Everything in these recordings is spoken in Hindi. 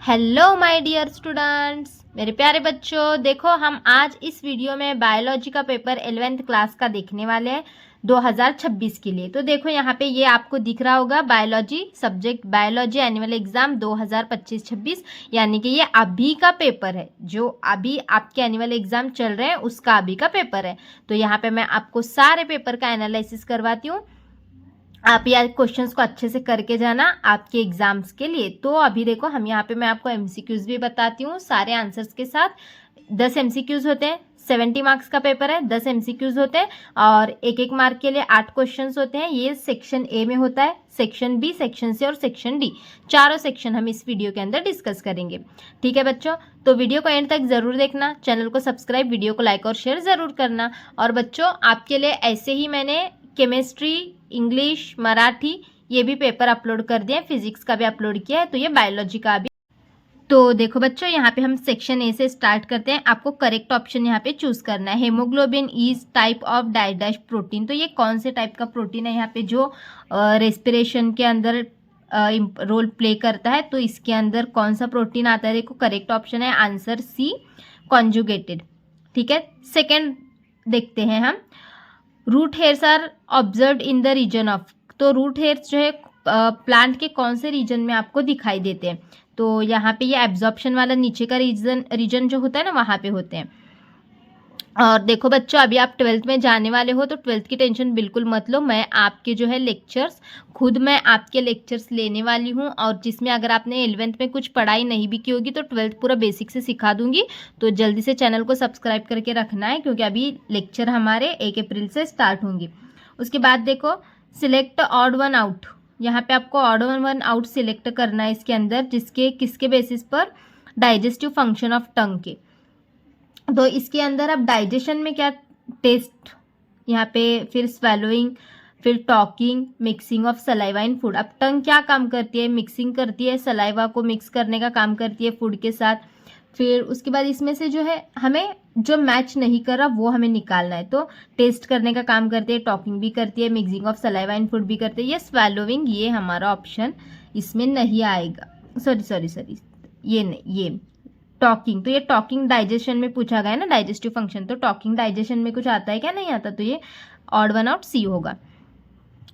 हेलो माय डियर स्टूडेंट्स, मेरे प्यारे बच्चों। देखो, हम आज इस वीडियो में बायोलॉजी का पेपर 11th क्लास का देखने वाले हैं 2026 के लिए। तो देखो, यहाँ पे ये आपको दिख रहा होगा biology subject, biology annual exam 2025-26, यानी कि ये अभी का पेपर है। जो अभी आपके एनुअल एग्जाम चल रहे हैं उसका अभी का पेपर है। तो यहाँ पे मैं आपको सारे पेपर का एनालिसिस करवाती हूँ। आप यार क्वेश्चंस को अच्छे से करके जाना आपके एग्जाम्स के लिए। तो अभी देखो, हम यहाँ पे मैं आपको एमसीक्यूज भी बताती हूँ सारे आंसर्स के साथ। 10 एमसीक्यूज होते हैं, 70 मार्क्स का पेपर है, 10 एमसीक्यूज होते हैं और एक एक मार्क के लिए 8 क्वेश्चंस होते हैं। ये सेक्शन ए में होता है, सेक्शन बी, सेक्शन सी और सेक्शन डी, चारों सेक्शन हम इस वीडियो के अंदर डिस्कस करेंगे। ठीक है बच्चों, तो वीडियो को एंड तक जरूर देखना, चैनल को सब्सक्राइब, वीडियो को लाइक और शेयर जरूर करना। और बच्चों, आपके लिए ऐसे ही मैंने केमिस्ट्री, इंग्लिश, मराठी ये भी पेपर अपलोड कर दिए, फिजिक्स का भी अपलोड किया है, तो ये बायोलॉजी का भी। तो देखो बच्चों, यहाँ पे हम सेक्शन ए से स्टार्ट करते हैं। आपको करेक्ट ऑप्शन यहाँ पे चूज करना है। Haemoglobin is type of dash protein. तो ये कौन से टाइप का प्रोटीन है यहाँ पे जो रेस्पिरेशन के अंदर रोल प्ले करता है? तो इसके अंदर कौन सा प्रोटीन आता है? देखो, करेक्ट ऑप्शन है आंसर सी, कॉन्जुगेटेड। ठीक है, सेकेंड देखते हैं हम। Root hairs are observe in the region of. तो रूट हेयर्स जो है प्लांट के कौन से रीजन में आपको दिखाई देते हैं? तो यहाँ पे ये एब्जॉर्प्शन वाला नीचे का रीजन जो होता है ना, वहाँ पे होते हैं। और देखो बच्चों, अभी आप 12th में जाने वाले हो तो 12th की टेंशन बिल्कुल मत लो। मैं आपके जो है लेक्चर्स, खुद मैं आपके लेक्चर्स लेने वाली हूँ, और जिसमें अगर आपने 11th में कुछ पढ़ाई नहीं भी की होगी तो 12th पूरा बेसिक से सिखा दूंगी। तो जल्दी से चैनल को सब्सक्राइब करके रखना है, क्योंकि अभी लेक्चर हमारे 1 अप्रैल से स्टार्ट होंगे। उसके बाद देखो, सिलेक्ट ऑड वन आउट। यहाँ पे आपको ऑड वन आउट सिलेक्ट करना है इसके अंदर, जिसके किसके बेसिस पर? डाइजेस्टिव फंक्शन ऑफ टंग के। तो इसके अंदर अब डाइजेशन में क्या टेस्ट, यहाँ पे फिर स्वेलोइंग, फिर talking, mixing of saliva in food. अब टंग क्या काम करती है? मिक्सिंग करती है, सलाइवा को मिक्स करने का काम करती है फूड के साथ। फिर उसके बाद इसमें से जो है हमें जो मैच नहीं कर रहा वो हमें निकालना है। तो टेस्ट करने का काम करती है, टॉकिंग भी करती है, mixing of saliva in food भी करती है। ये स्वेलोइंग, ये हमारा ऑप्शन इसमें नहीं आएगा। सॉरी, ये नहीं, ये टॉकिंग। तो ये टॉकिंग डाइजेशन में पूछा गया है ना, डाइजेस्टिव फंक्शन। तो टॉकिंग डाइजेशन में कुछ आता है क्या? नहीं आता। तो ये ऑड वन आउट सी होगा।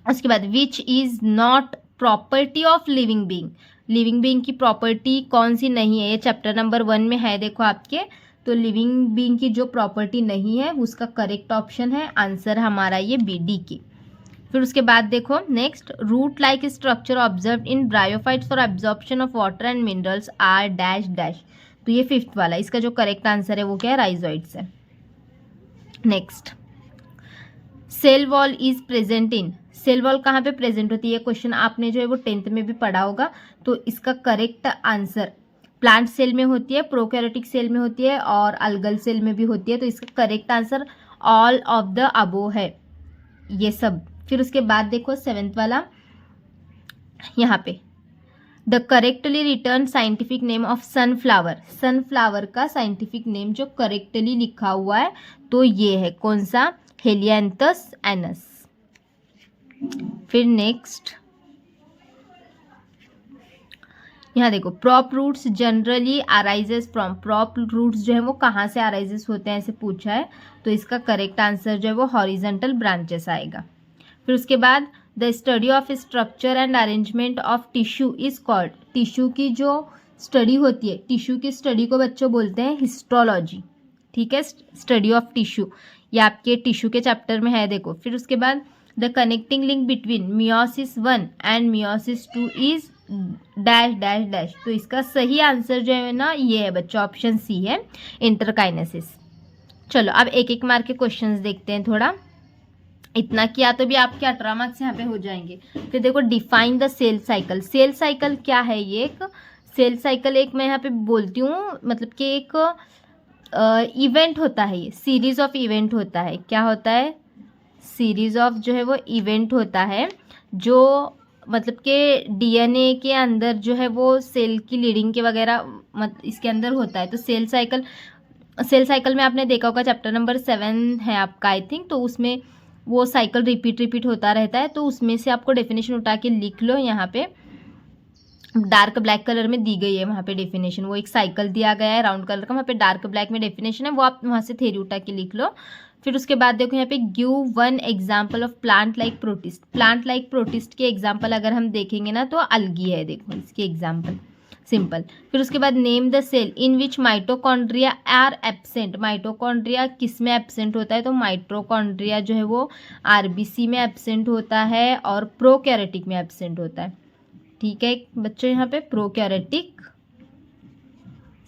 उसके बाद which is not property of living being. Living being की प्रॉपर्टी कौन सी नहीं है? ये चैप्टर नंबर 1 में है, देखो आपके। तो लिविंग बीइंग की जो प्रॉपर्टी नहीं है उसका करेक्ट ऑप्शन है आंसर हमारा ये बी, डी की। फिर उसके बाद देखो next, root like structure observe in bryophytes for absorption of water and minerals are dash dash. तो ये 5th वाला, इसका जो करेक्ट आंसर है वो क्या है? राइजोइड्स है। Next, cell wall is present in. Cell wall कहाँ पे प्रेजेंट होती है? क्वेश्चन आपने जो है वो 10th में भी पढ़ा होगा। तो इसका करेक्ट आंसर प्लांट सेल में होती है, प्रोकैरियोटिक सेल में होती है और अलगल सेल में भी होती है। तो इसका correct answer all of the above है, ये सब। फिर उसके बाद देखो 7th वाला, यहाँ पे the correctly return scientific name of sunflower. Sunflower का साइंटिफिक नेम जो करेक्टली लिखा हुआ है तो ये है कौन सा? हेलियांथस एनस। फिर नेक्स्ट, यहाँ देखो, prop roots generally arises from. Prop roots जो है वो कहाँ से अराइजेस होते हैं ऐसे पूछा है। तो इसका करेक्ट आंसर जो है वो हॉरिजेंटल ब्रांचेस आएगा। फिर उसके बाद the study of structure and arrangement of tissue is called. Tissue की जो स्टडी होती है, टिश्यू की स्टडी को बच्चों बोलते हैं हिस्टोलॉजी। ठीक है, स्टडी ऑफ टिश्यू, ये आपके टिश्यू के चैप्टर में है, देखो। फिर उसके बाद the connecting link between meiosis 1 and meiosis 2 is dash dash dash. तो इसका सही आंसर जो है ना ये है बच्चों, ऑप्शन सी है, इंटरकाइनेसिस। चलो अब एक एक मार्क के क्वेश्चंस देखते हैं। थोड़ा इतना किया तो भी आपके 18 मार्क्स यहाँ पे हो जाएंगे। फिर देखो, define the cell cycle. Cell cycle क्या है? ये एक सेल साइकिल, एक मैं यहाँ पे बोलती हूँ, मतलब कि एक इवेंट होता है, ये सीरीज ऑफ इवेंट होता है। क्या होता है? सीरीज ऑफ जो है वो इवेंट होता है, जो मतलब कि डीएनए के अंदर जो है वो सेल की लीडिंग के वगैरह इसके अंदर होता है। तो सेल साइकिल में आपने देखा होगा, चैप्टर नंबर 7 है आपका आई थिंक। तो उसमें वो साइकिल रिपीट होता रहता है। तो उसमें से आपको डेफिनेशन उठा के लिख लो यहाँ पे। डार्क ब्लैक कलर में दी गई है वहाँ पे डेफिनेशन, वो एक साइकिल दिया गया है राउंड कलर का, वहाँ पे डार्क ब्लैक में डेफिनेशन है, वो आप वहाँ से थ्योरी उठा के लिख लो। फिर उसके बाद देखो यहाँ पे give one example of plant like protist. Plant like protist के एग्जाम्पल अगर हम देखेंगे ना तो अलगी है, देखो इसके एग्जाम्पल सिंपल। फिर उसके बाद name the cell in which mitochondria are absent. Mitochondria किस में एब्सेंट होता है, तो माइटोकॉन्ड्रिया जो है वो आरबीसी में एब्सेंट होता है और प्रोकैरियोटिक में एब्सेंट होता है। ठीक है बच्चों, यहाँ पे प्रोकैरियोटिक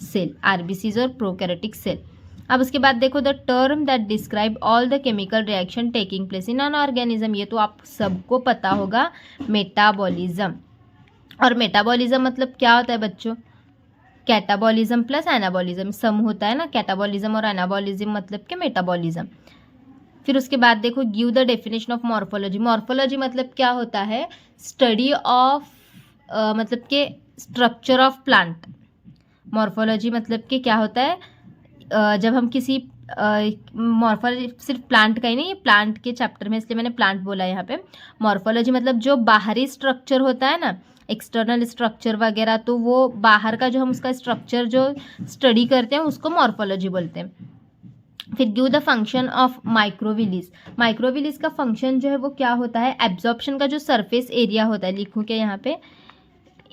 सेल, आरबीसीज और प्रोकैरियोटिक सेल। अब उसके बाद देखो the term that describe all the chemical reaction taking place in an organism, ये तो आप सबको पता होगा, मेटाबॉलिज्म। और मेटाबॉलिज्म मतलब क्या होता है बच्चों, कैटाबॉलिज्म प्लस एनाबॉलिज्म सम होता है ना, कैटाबॉलिज्म और एनाबॉलिज्म मतलब के मेटाबॉलिज्म। फिर उसके बाद देखो give the definition of morphology. Morphology मतलब क्या होता है, स्टडी ऑफ मतलब के स्ट्रक्चर ऑफ प्लांट। मॉर्फोलॉजी मतलब कि क्या होता है, जब हम किसी मॉर्फोलॉजी सिर्फ प्लांट का ही नहीं, ये प्लांट के चैप्टर में इसलिए मैंने प्लांट बोला है यहाँ पे। मॉर्फोलॉजी मतलब जो बाहरी स्ट्रक्चर होता है ना, एक्सटर्नल स्ट्रक्चर वगैरह, तो वो बाहर का जो हम उसका स्ट्रक्चर जो स्टडी करते हैं उसको मॉर्फोलॉजी बोलते हैं। फिर गिव द फंक्शन ऑफ माइक्रोविलिस। माइक्रोविलिस का फंक्शन जो है वो क्या होता है, एब्जॉर्प्शन का जो सरफेस एरिया होता है, लिखूँ क्या यहाँ पे,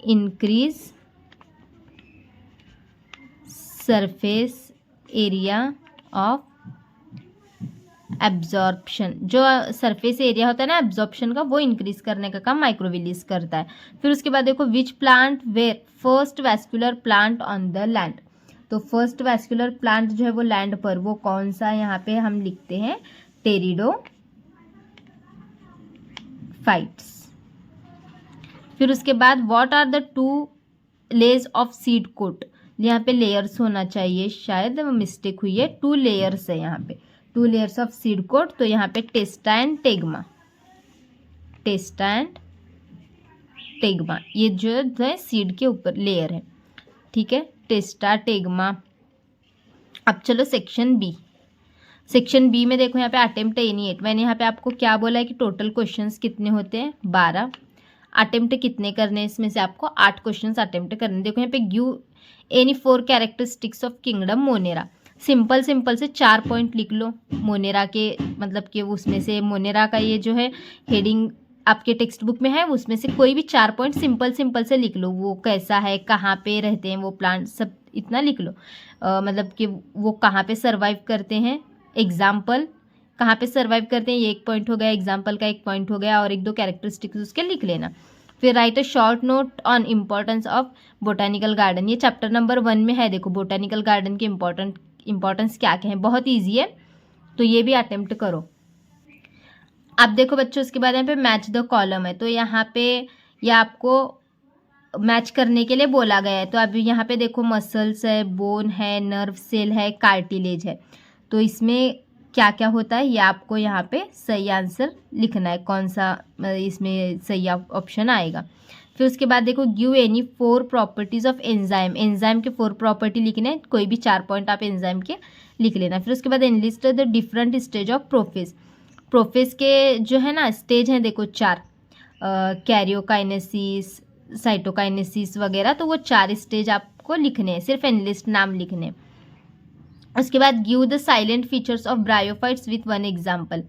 increase surface area of absorption. जो सरफेस एरिया होता है ना एब्जॉर्प्शन का, वो इंक्रीज करने का काम माइक्रोविलिस करता है। फिर उसके बाद देखो which plant were first vascular plant on the land. तो फर्स्ट वैस्कुलर प्लांट जो है वो लैंड पर, वो कौन सा, यहाँ पे हम लिखते हैं टेरिडोफाइट्स। फिर उसके बाद what are the two layers of seed coat. यहाँ पे लेयर्स होना चाहिए, शायद मिस्टेक हुई है, 2 लेयर्स है यहाँ पे, 2 लेयर्स ऑफ सीड कोट। तो यहाँ पे टेस्टा एंड टेग्मा, टेस्टा एंड टेग्मा ये जो है सीड के ऊपर लेयर है। ठीक है, टेस्टा टेग्मा। अब चलो सेक्शन बी। सेक्शन बी में देखो यहाँ पे अटेम्प्ट एनी 8। मैंने यहाँ पे आपको क्या बोला है कि टोटल क्वेश्चंस कितने होते हैं, 12। अटेम्प्ट कितने करने हैं, इसमें से आपको 8 क्वेश्चंस अटेम्प्ट करने। देखो यहाँ पे give any 4 characteristics of kingdom Monera. Simple simple से 4 पॉइंट लिख लो मोनेरा के, मतलब कि उसमें से मोनेरा का ये जो है हेडिंग आपके टेक्स्ट बुक में है, उसमें से कोई भी 4 पॉइंट सिंपल सिंपल से लिख लो। वो कैसा है, कहाँ पे रहते हैं वो प्लांट, सब इतना लिख लो। मतलब कि वो कहाँ पे सर्वाइव करते हैं, एग्जाम्पल कहाँ पे सर्वाइव करते हैं, ये 1 पॉइंट हो गया, एग्जाम्पल का 1 पॉइंट हो गया, और 1-2 कैरेक्टरिस्टिक्स उसके लिख लेना। फिर right a short note on importance of botanical garden. ये चैप्टर नंबर 1 में है। देखो बोटानिकल गार्डन के इम्पोर्टेंस क्या क्या है, बहुत ईजी है, तो ये भी अटेम्प्ट करो। अब देखो बच्चों उसके बाद यहाँ पे मैच द कॉलम है, तो यहाँ पे ये आपको मैच करने के लिए बोला गया है। तो अभी यहाँ पे देखो मसल्स है, बोन है, नर्व सेल है, कार्टिलेज है, तो इसमें क्या क्या होता है ये आपको यहाँ पे सही आंसर लिखना है, कौन सा इसमें सही ऑप्शन आएगा। फिर उसके बाद देखो give any 4 properties of enzyme. Enzyme के 4 प्रॉपर्टी लिखने हैं, कोई भी 4 पॉइंट आप एंजाइम के लिख लेना। फिर उसके बाद enlist the different stage of prophase. Prophase के जो है ना स्टेज हैं देखो 4, कैरियोकाइनेसिस, साइटोकाइनेसिस वगैरह, तो वो 4 स्टेज आपको लिखने हैं, सिर्फ एनलिस्ट नाम लिखने। उसके बाद give the salient features of bryophytes with 1 example.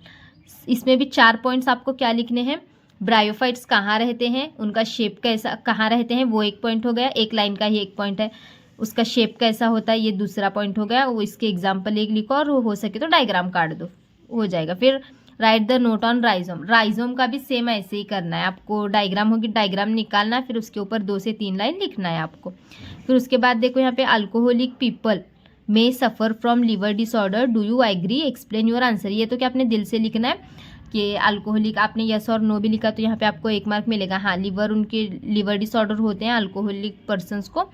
इसमें भी 4 पॉइंट्स आपको क्या लिखने हैं, ब्रायोफाइट्स कहाँ रहते हैं, उनका शेप कैसा, कहाँ रहते हैं, वो 1 पॉइंट हो गया, एक लाइन का ही 1 पॉइंट है। उसका शेप कैसा होता है, ये दूसरा पॉइंट हो गया, वो इसके एग्जाम्पल 1 लिखो, और हो सके तो डायग्राम काट दो, हो जाएगा। फिर right the note on rhizome. Rhizome का भी सेम ऐसे ही करना है आपको, डायग्राम होगी, डायग्राम निकालना, फिर उसके ऊपर 2 से 3 लाइन लिखना है आपको। फिर उसके बाद देखो यहाँ पे alcoholic people may suffer from liver disorder, do you agree, explain your answer. ये तो क्या आपने दिल से लिखना है कि अल्कोहलिक, आपने यस और नो भी लिखा तो यहाँ पे आपको 1 मार्क मिलेगा। हाँ, उनके लिवर डिसऑर्डर होते हैं अल्कोहलिक पर्सनस को,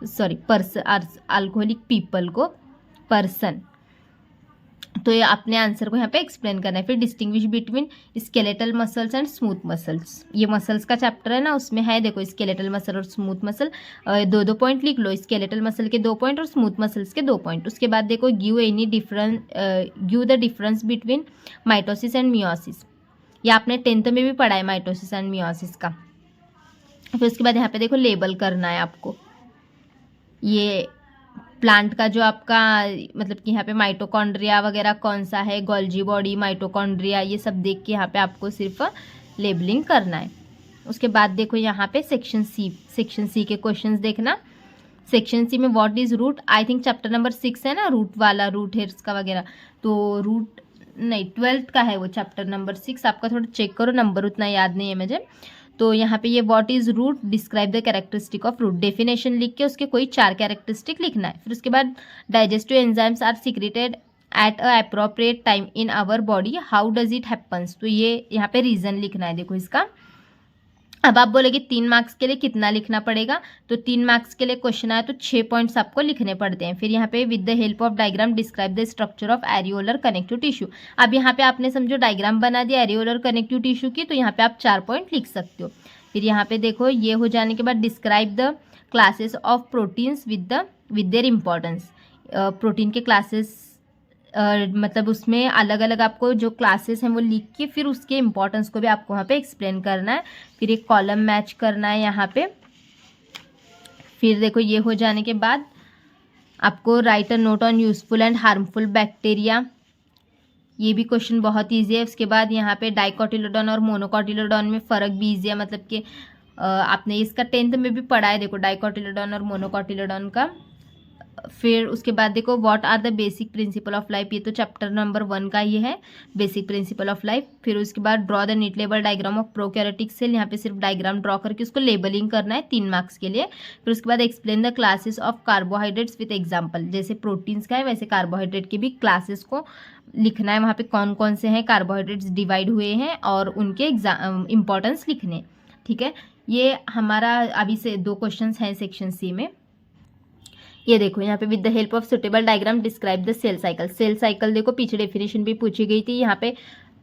सॉरी अल्कोहलिक पीपल को, पर्सन, तो ये अपने आंसर को यहाँ पे एक्सप्लेन करना है। फिर distinguish between skeletal muscles and smooth muscles. ये मसल्स का चैप्टर है ना, उसमें है देखो स्केलेटल मसल और स्मूथ मसल, 2-2 पॉइंट लिख लो, स्केलेटल मसल के 2 पॉइंट और स्मूथ मसल्स के 2 पॉइंट। उसके बाद देखो give the difference between mitosis and meiosis. ये आपने 10th में भी पढ़ा है माइटोसिस एंड मियोसिस का। फिर उसके बाद यहाँ पे देखो लेबल करना है आपको, ये प्लांट का जो आपका मतलब कि यहाँ पे माइटोकॉन्ड्रिया वगैरह कौन सा है, गोल्जी बॉडी, माइटोकॉन्ड्रिया, ये सब देख के यहाँ पे आपको सिर्फ लेबलिंग करना है। उसके बाद देखो यहाँ पे सेक्शन सी के क्वेश्चंस देखना। सेक्शन सी में what is root, I think chapter number 6 है ना, रूट वाला, रूट हेयर्स का वगैरह, तो रूट नहीं 12th का है वो चैप्टर नंबर 6, आपका थोड़ा चेक करो, नंबर उतना याद नहीं है मुझे। तो यहाँ पे ये what is root, describe the characteristic of root, definition लिख के उसके कोई 4 कैरेक्टरिस्टिक लिखना है। फिर उसके बाद digestive enzymes are secreted at a appropriate time in our body, how does it happens, तो ये यहाँ पे रीजन लिखना है देखो इसका। अब आप बोलेगे 3 मार्क्स के लिए कितना लिखना पड़ेगा, तो 3 मार्क्स के लिए क्वेश्चन आया तो 6 पॉइंट्स आपको लिखने पड़ते हैं। फिर यहाँ पे with the help of diagram describe the structure of areolar connective tissue, अब यहाँ पे आपने समझो डायग्राम बना दिया एरियोलर कनेक्टिव टिश्यू की, तो यहाँ पे आप 4 पॉइंट लिख सकते हो। फिर यहाँ पे देखो ये हो जाने के बाद describe the classes of proteins with their importance, protein के क्लासेस मतलब उसमें अलग अलग आपको जो क्लासेस हैं वो लिख के फिर उसके इम्पोर्टेंस को भी आपको वहाँ पे एक्सप्लेन करना है। फिर एक कॉलम मैच करना है यहाँ पे। फिर देखो ये हो जाने के बाद आपको right a note on useful and harmful bacteria, ये भी क्वेश्चन बहुत ईजी है। उसके बाद यहाँ पे डाइकोटिलोडॉन और मोनोकोटिलोडॉन में फ़र्क भी ईजी है, मतलब कि आपने इसका 10th में भी पढ़ा है देखो डाइकोटिलोडॉन और मोनोकोटिलोडॉन का। फिर उसके बाद देखो what are the basic principle of life, ये तो चैप्टर नंबर 1 का ही है, बेसिक प्रिंसिपल ऑफ लाइफ। फिर उसके बाद draw the neat label diagram of prokaryotic cell, यहाँ पे सिर्फ डायग्राम ड्रॉ करके उसको लेबलिंग करना है 3 मार्क्स के लिए। फिर उसके बाद explain the classes of carbohydrates with example, जैसे प्रोटीन्स का है वैसे कार्बोहाइड्रेट के भी क्लासेस को लिखना है, वहाँ पे कौन कौन से हैं कार्बोहाइड्रेट्स डिवाइड हुए हैं और उनके इंपॉर्टेंस लिखने, ठीक है। ये हमारा अभी से 2 क्वेश्चन हैं सेक्शन सी में। ये देखो यहाँ पे with the help of suitable diagram describe the cell cycle, cell cycle देखो पीछे डेफिनेशन भी पूछी गई थी, यहाँ पे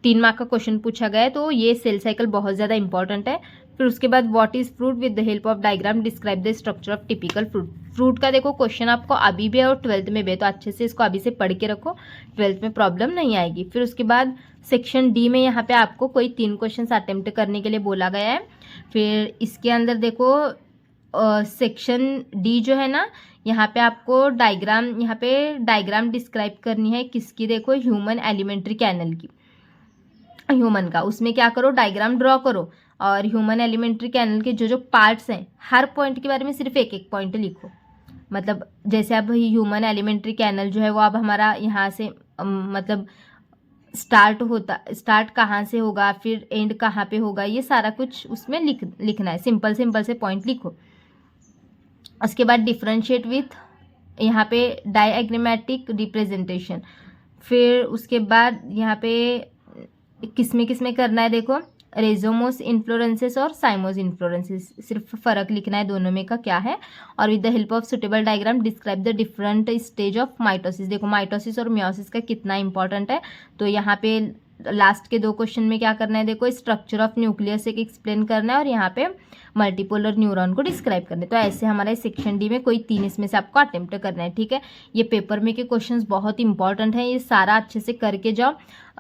3 मार्क का क्वेश्चन पूछा गया है, तो ये सेल साइकिल बहुत ज़्यादा इंपॉर्टेंट है। फिर उसके बाद what is fruit, with the help of diagram describe the structure of typical fruit, fruit का देखो क्वेश्चन आपको अभी भी है और 12th में भी है, तो अच्छे से इसको अभी से पढ़ के रखो, 12th में प्रॉब्लम नहीं आएगी। फिर उसके बाद सेक्शन डी में यहाँ पे आपको कोई 3 क्वेश्चन अटेम्प्ट करने के लिए बोला गया है। फिर इसके अंदर देखो सेक्शन डी जो है ना, यहाँ पे आपको डायग्राम डिस्क्राइब करनी है किसकी, देखो ह्यूमन एलिमेंट्री कैनल की, ह्यूमन का, उसमें क्या करो डायग्राम ड्रॉ करो और ह्यूमन एलिमेंट्री कैनल के जो जो पार्ट्स हैं हर पॉइंट के बारे में सिर्फ एक पॉइंट लिखो। मतलब जैसे अब ह्यूमन एलिमेंट्री कैनल जो है वो अब हमारा यहाँ से मतलब स्टार्ट कहाँ से होगा, फिर एंड कहाँ पे होगा, ये सारा कुछ उसमें लिखना है, सिंपल से पॉइंट लिखो। उसके बाद डिफ्रेंशिएट विथ यहाँ पे डायग्रामेटिक रिप्रेजेंटेशन। फिर उसके बाद यहाँ पे किसमें करना है, देखो रेजोमोस इन्फ्लोरेंसेस और साइमोस इन्फ्लोरेंसेस, सिर्फ फ़र्क लिखना है दोनों में का क्या है। और with the help of suitable diagram describe the different stage of mitosis, देखो माइटोसिस और मियोसिस का कितना इंपॉर्टेंट है, तो यहाँ पे लास्ट के 2 क्वेश्चन में क्या करना है, देखो स्ट्रक्चर ऑफ न्यूक्लियस एक एक्सप्लेन करना है और यहाँ पे मल्टीपोलर न्यूरॉन को डिस्क्राइब करना है। तो ऐसे हमारे सेक्शन डी में कोई 3 इसमें से आपको अटेम्प्ट करना है, ठीक है। ये पेपर में के क्वेश्चंस बहुत इंपॉर्टेंट हैं, ये सारा अच्छे से करके जाओ।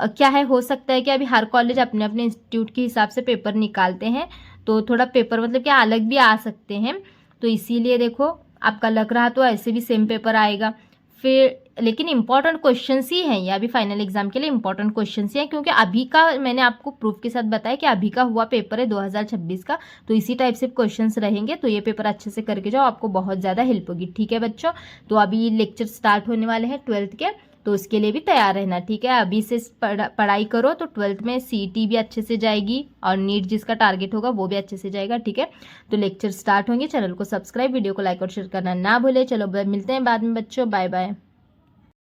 क्या है, हो सकता है कि अभी हर कॉलेज अपने अपने इंस्टीट्यूट के हिसाब से पेपर निकालते हैं, तो थोड़ा पेपर मतलब क्या अलग भी आ सकते हैं, तो इसीलिए देखो आपका लग रहा तो ऐसे भी सेम पेपर आएगा। फिर लेकिन इंपॉर्टेंट क्वेश्चंस ही हैं ये, अभी फाइनल एग्जाम के लिए इंपॉर्टेंट क्वेश्चंस ही हैं, क्योंकि अभी का मैंने आपको प्रूफ के साथ बताया कि अभी का हुआ पेपर है 2026 का, तो इसी टाइप से क्वेश्चंस रहेंगे, तो ये पेपर अच्छे से करके जाओ, आपको बहुत ज़्यादा हेल्प होगी, ठीक है बच्चों। तो अभी लेक्चर स्टार्ट होने वाले हैं 12th के, तो उसके लिए भी तैयार रहना, ठीक है। अभी से पढ़ाई करो तो 12th में CET भी अच्छे से जाएगी और नीट जिसका टारगेट होगा वो भी अच्छे से जाएगा, ठीक है। तो लेक्चर स्टार्ट होंगे, चैनल को सब्सक्राइब, वीडियो को लाइक और शेयर करना ना भूले। चलो मिलते हैं बाद में बच्चों, बाय बाय।